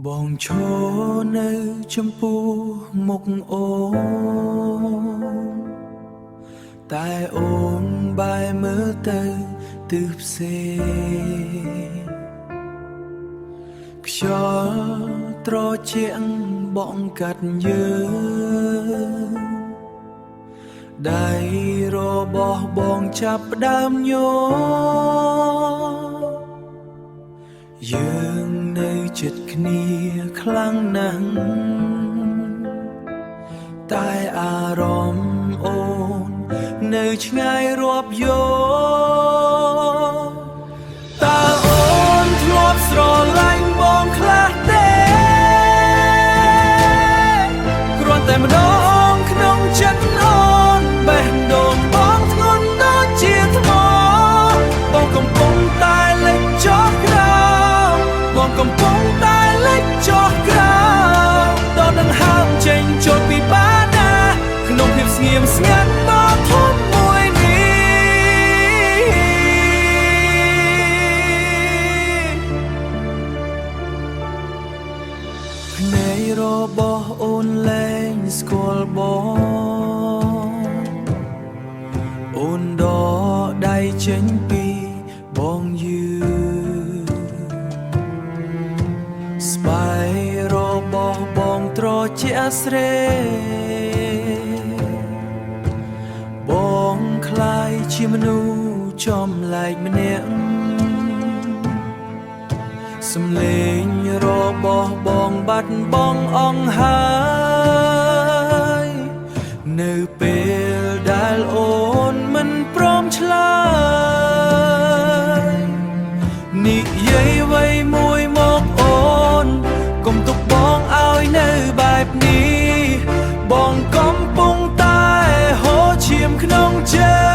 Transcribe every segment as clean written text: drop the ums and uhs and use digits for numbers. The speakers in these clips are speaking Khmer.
បងឈរនៅចំពោះមុខអូនតែអូនបែរមើលទៅទិសផ្សេងខ្យល់ត្រជាក់បក់កាត់យើងដៃរបស់បងចាប់ផ្ដើមញ័រយើងនៅជិតគ្នាខ្លាំងណាស់តែអារម្មណ៍អូននៅឆ្ងាយរាប់យោតើអូនធ្លាប់ស្រឡាញ់បងខ្លះទេគ្រាន់តែម្ដងក្នុងចិត្តអូនបេះដូងបងធ្ងន់ដូចជាថ្មបងកំពុងតែលេចចុះក្រោមបងកំពុងតែលេចចុះក្រោមដល់នឹងហើមចេញចូលពីបាណាក្នុងភាពស្ងៀមស្ងាត់ដ៏ធំមួយនេះភ្នែករបស់អូនលែងស្គាល់បងអូនដកដៃចេញពីបងយឺស្បែករបស់បងត្រជាក់ស្រេបងคล้ายជាមនុស្សចំឡែកម្នាក់សំឡេងរបស់បងបាត់បង់អង្ហើយនៅពេលដែលអូនមិនព្រមឆ្លើយនិយាយអ្វីមួយមកអូនកុំទុកបងឲ្យនៅបែបនេះបងកំពុងតែហូរឈាមក្នុងចិត្ត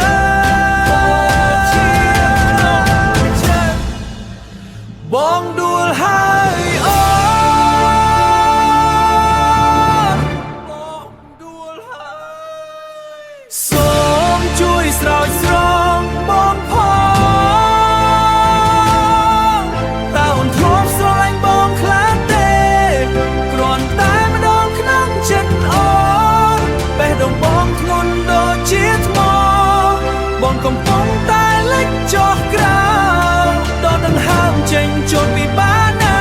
បងដួលហើយអូនបងដួលហើយសូមជួយស្រោចស្រង់បងផងតើអូនធ្លាប់ស្រឡាញ់បងខ្លះទេគ្រាន់តែម្ដងក្នុងចិត្តអូនបេះដូងបងធ្ងន់ដូចជាថ្មបងកំពុងតែលេចចុះក្រោមដល់នឹងហើមចេញចូលពីបាណា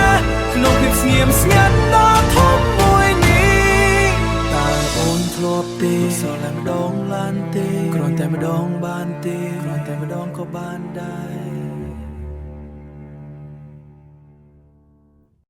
ក្នុងភាពស្ងៀមស្ងាត់ដ៏ធំមួយនេះតើអូនធ្លាប់ទេស្រឡាញ់ម្ដងឡានទេគ្រាន់តែម្ដងបានទេគ្រាន់តែម្ដងក៏បានដែរ